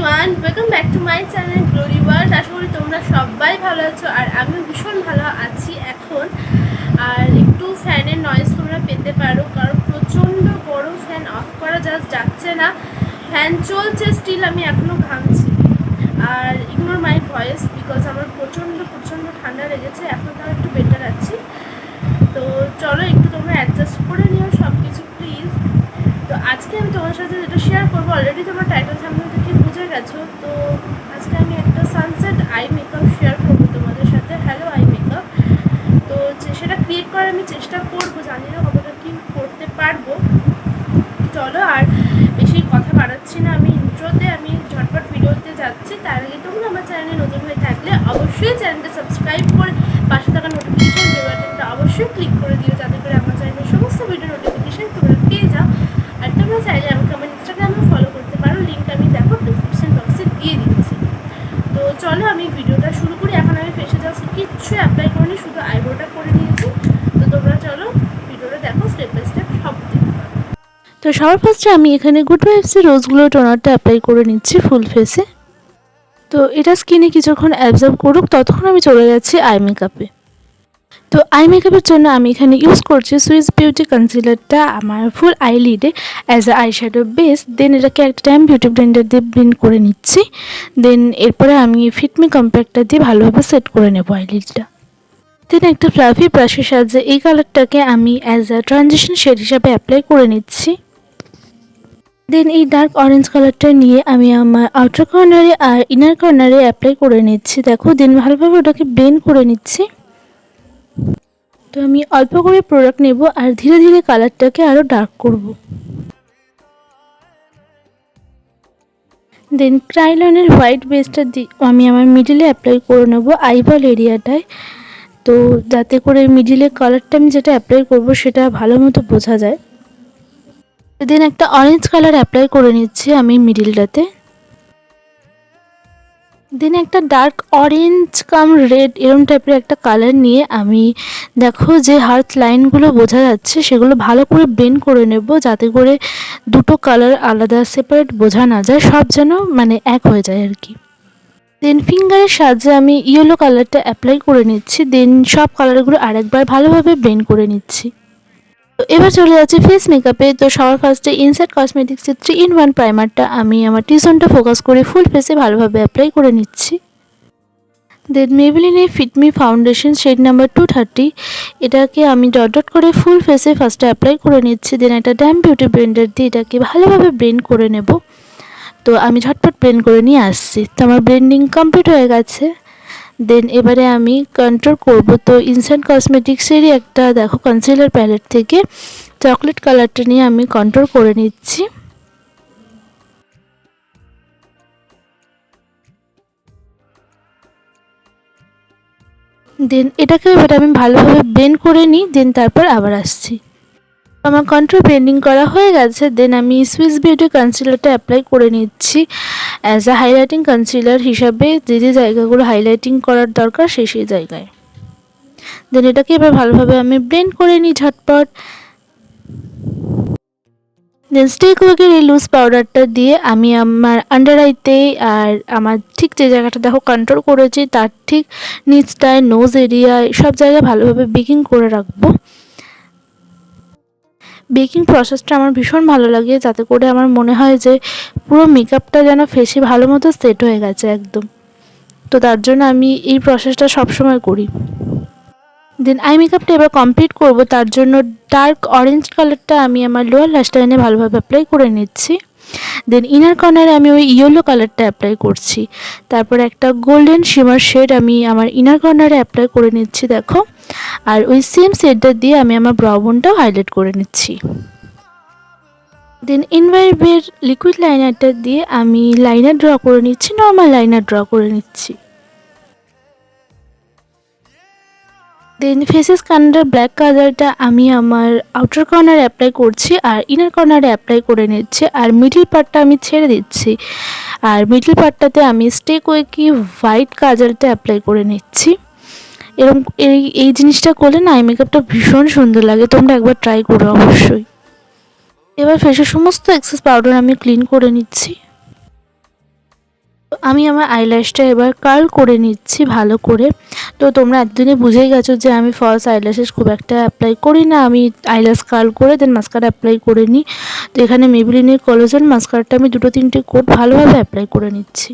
Everyone, welcome back to my channel Glory World. আশা করি তোমরা সবাই ভালো আছো আর আমি ভীষণ ভালো আছি এখন। আর একটু ফ্যানের নয়েজ তোমরা পেতে পারো, কারণ প্রচণ্ড গরম, ফ্যান অফ করা জাস্ট যাচ্ছে না। ফ্যান চলছে স্টিল, আমি এখনও ঘামছি। আর ইগনোর মাই ভয়েস বিকজ আমার প্রচণ্ড ঠান্ডা লেগেছে। এখন তো একটু বেটার আছি। তো চলো একটু তোমরা অ্যাডজাস্ট করে নিও সব কিছু প্লিজ। তো আজকে আমি তোমার সাথে যেটা শেয়ার করবো, অলরেডি তোমরা টাইটেল সামনে থেকে বুঝে গেছো। তো আজকে আমি একটা সানসেট আই মেকআপ শেয়ার করবো তোমাদের সাথে। Hello eye makeup. তো সেটা ক্রিয়েট করার আমি চেষ্টা করবো, জানি না কতটা কি করতে পারবো। চলো আর বেশি কথা বাড়াচ্ছি না, আমি ইন্ট্রোতে আমি ঝটপট ভিডিওতে যাচ্ছি। তার আগে তোমরা আমার চ্যানেলে নতুন হয়ে থাকলে অবশ্যই চ্যানেলটা সাবস্ক্রাইব করে পাশে থাকা নোটিফিকেশান বেল বাটনটা অবশ্যই ক্লিক করে দিও, যাতে করে আমার চ্যানেলের সমস্ত ভিডিও নোটিফিকেশান তোমরা পেয়ে যাও। আর তোমরা চাইলে আমাকে আমার ইনস্টাগ্রামে ফলো করতে পারো, লিঙ্ক আমি দেখো ডিসক্রিপশন বক্সে দিয়ে দিচ্ছি। তো চলো আমি ভিডিওটা শুরু করি। এখন আমি ফেসে জাস্ট কিচ্ছু অ্যাপ্লাই করিনি, শুধু আইব্রোটা করে নিয়েছি। তো তোমরা চলো ভিডিওটা দেখো, স্টেপ বাই স্টেপ সব দেখতে পারো। তো সবার ফার্স্টে আমি এখানে গুড ভাইবসের রোজ গ্লো টোনারটা অ্যাপ্লাই করে নিচ্ছি ফুল ফেসে। তো এটা স্কিনে কিছুক্ষণ অ্যাবজর্ব করুক, ততক্ষণ আমি চলে যাচ্ছি আই মেকআপে। তো আই মেকআপের জন্য আমি এখানে ইউজ করছি সুইস বিউটি কনসিলারটা আমার ফুল আইলিডে as a eye shadow base. Then এটাকে একটা টাইম বিউটি ব্লেন্ডার দিয়ে ব্লেন্ড করে নিচ্ছি। দেন এরপরে আমি ফিটমি কম্প্যাক্টটা দিয়ে ভালোভাবে সেট করে নেব আইলিডটা। দেন একটা ফ্লাফি ব্রাশের সাহায্যে এই কালারটাকে আমি অ্যাজ আ ট্রানজিশন শেড হিসাবে অ্যাপ্লাই করে নিচ্ছি। দেন এই ডার্ক অরেঞ্জ কালারটা নিয়ে আমি আমার আউটার কর্নারে আর ইনার কর্নারে অ্যাপ্লাই করে নিচ্ছি। দেখো দেন ভালোভাবে ওটাকে ব্লেন্ড করে নিচ্ছি। তো আমি অল্প করে প্রোডাক্ট নেব আর ধীরে ধীরে কালারটাকে আরও ডার্ক করব। দেন ক্রাইলনের হোয়াইট বেসটা আমি আমার মিডিলে অ্যাপ্লাই করে নেব আইবল এরিয়াটায়। তো যাতে করে মিডিলে কালারটা আমি যেটা অ্যাপ্লাই করব সেটা ভালো মতো বোঝা যায়। দেন একটা অরেঞ্জ কালার অ্যাপ্লাই করে নিচ্ছি আমি মিডিলটাতে। দেন একটা ডার্ক অরেঞ্জ কাম রেড এরম টাইপের একটা কালার নিয়ে আমি দেখো যে হার্ট লাইনগুলো বোঝা যাচ্ছে সেগুলো ভালো করে ব্লেন্ড করে নেব, যাতে করে দুটো কালার আলাদা সেপারেট বোঝা না যায়, সব যেন মানে এক হয়ে যায় আর কি। দেন ফিঙ্গারের সাহায্যে আমি ইয়েলো কালারটা অ্যাপ্লাই করে নিচ্ছি। দেন সব কালারগুলো আরেকবার ভালোভাবে ব্লেন্ড করে নিচ্ছি। তো এবার চলে যাচ্ছি ফেস মেকআপে। তো সবার ফার্স্টে ইনসাইড কসমেটিক্সের 3-in-1 প্রাইমারটা আমি আমার টিজনটা ফোকাস করে ফুল ফেসে ভালোভাবে অ্যাপ্লাই করে নিচ্ছি। দেন মেবেলিনের ফিটমি ফাউন্ডেশন শেড নাম্বার 230, এটাকে আমি ডট ডট করে ফুল ফেসে ফার্স্টে অ্যাপ্লাই করে নিচ্ছি। দেন একটা ড্যাম বিউটি ব্লেন্ডার দিয়ে এটাকে ভালোভাবে ব্লেন্ড করে নেব। তো আমি ঝটপট ব্লেন্ড করে নিয়ে আসছি। তো আমার ব্লেন্ডিং কমপ্লিট হয়ে গেছে। দেন এবারে আমি কন্ট্রোল করব। তো ইনসাইড কসমেটিক্সেরই একটা দেখো কনসিলার প্যালেট থেকে চকলেট কালারটা নিয়ে আমি কন্ট্রোল করে নিচ্ছি। দেন এটাকে এবারে আমি ভালোভাবে ব্লেন্ড করে নিই। দেন তারপর আবার আসছি। আমার কন্ট্রোল ব্লেন্ডিং করা হয়ে গেছে। দেন আমি সুইস বিউটি কনসিলারটা অ্যাপ্লাই করে নিচ্ছি অ্যাজ আ হাইলাইটিং কনসিলার হিসাবে, যে যে জায়গাগুলো হাইলাইটিং করার দরকার সেই জায়গায়। দেন এটাকে এবার ভালোভাবে আমি ব্লেন্ড করে নিই ঝটপট। দেন স্টিক উইকের এই লুজ পাউডারটা দিয়ে আমি আমার আন্ডার আইতে আর আমার ঠিক যে জায়গাটা দেখো কন্ট্রোল করেছি তার ঠিক নিচটায় নোজ এরিয়ায় সব জায়গায় ভালোভাবে বেকিং করে রাখবো। বেকিং প্রসেসটা আমার ভীষণ ভালো লাগে, যাতে করে আমার মনে হয় যে পুরো মেকআপটা যেন ফেসে ভালো মতো সেট হয়ে গেছে একদম। তো তার জন্য আমি এই প্রসেসটা সবসময় করি। দেন আই মেকআপটা এবার কমপ্লিট করব। তার জন্য ডার্ক অরেঞ্জ কালারটা আমি আমার লোয়ার ল্যাশ লাইনে ভালোভাবে অ্যাপ্লাই করে নিচ্ছি। দেন ইনার কর্নারে আমি ওই ইয়েলো কালারটা অ্যাপ্লাই করছি। তারপর একটা গোল্ডেন শিমার শেড আমি আমার ইনার কর্নারে অ্যাপ্লাই করে নিচ্ছি দেখো। আর ওই সেম শেডটা দিয়ে আমি আমার ব্রাউ বোনটাও হাইলাইট করে নিচ্ছি। দেন ইনভাইবের লিকুইড লাইনারটা দিয়ে আমি লাইনার ড্র করে নিচ্ছি, নর্মাল লাইনার ড্র করে নিচ্ছি। দেন ফেসেস কানাডার ব্ল্যাক কালারটা আমি আমার আউটার কর্নারে অ্যাপ্লাই করছি আর ইনার কর্নারে অ্যাপ্লাই করে নিচ্ছি। আর মিডল পার্টটা আমি ছেড়ে দিচ্ছি। আর মিডল পার্টটাতে আমি স্টেক উইকি হোয়াইট কাজলটা অ্যাপ্লাই করে নিচ্ছি। এরকম এই জিনিসটা করলে না আই মেকআপটা ভীষণ সুন্দর লাগে, তোমরা একবার ট্রাই করো অবশ্যই। এবার ফেসের সমস্ত এক্সেস পাউডার আমি ক্লিন করে নিচ্ছি। আমি আমার আইল্যাশটা এবার কার্ল করে নিচ্ছি ভালো করে। তো তোমরা এতদিনে বুঝেই গেছো যে আমি ফলস আইল্যাশেস খুব একটা অ্যাপ্লাই করি না, আমি আইল্যাশ কার্ল করে দেন মাস্কারা অ্যাপ্লাই করে নিই। তো এখানে মেবলিনের কোলাজেন মাস্কারাটা আমি 2-3টে কোট ভালোভাবে অ্যাপ্লাই করে নিচ্ছি।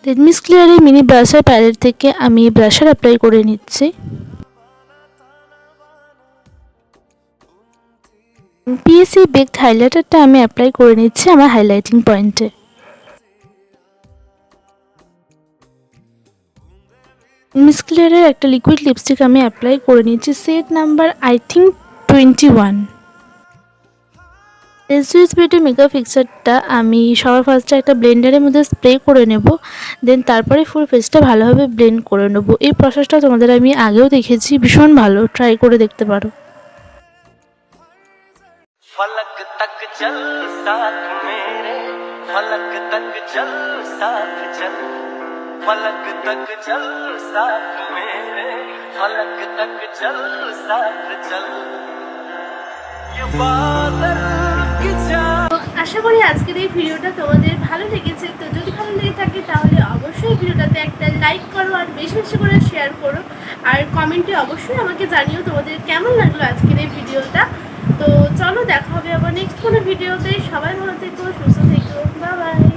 দেন মিস ক্লিয়ারের মিনি ব্রাশার প্যালেট থেকে আমি ব্রাশার অ্যাপ্লাই করে নিচ্ছি। পিএসসি বেকড হাইলাইটারটা আমি অ্যাপ্লাই করে নিচ্ছি আমার হাইলাইটিং পয়েন্টে। মিস ক্লিয়ারের একটা লিকুইড লিপস্টিক আমি অ্যাপ্লাই করে নিচ্ছি, set number I think 21। Swiss beauty makeup ফিক্সারটা আমি সবার ফার্স্টে একটা ব্লেন্ডারের মধ্যে স্প্রে করে নেব, দেন তারপরে ফুল ফেসটা ভালোভাবে ব্লেন্ড করে নেব। এই প্রসেসটা তোমাদের আমি আগেও দেখেছি, ভীষণ ভালো, ট্রাই করে দেখতে পারো। फलक तक चल साथ मेरे, फलक तक चल साथ चल, फलक तक चल साथ मेरे, फलक तक चल साथ चल, ये बादल की चाह। আশা করি আজকের এই ভিডিওটা তোমাদের ভালো লেগেছে। তো যদি ভালো লেগে থাকে তাহলে অবশ্যই ভিডিওটাতে একটা লাইক করো আর বেশি বেশি করে শেয়ার করো, আর কমেন্টে অবশ্যই আমাকে জানিও তোমাদের কেমন লাগলো আজকের এই ভিডিওটা। তো চলো দেখা হবে আবার নেক্সট কোনো ভিডিওতে। সবাই ভালো থেকো, সুস্থ থেকো, বাই বাই।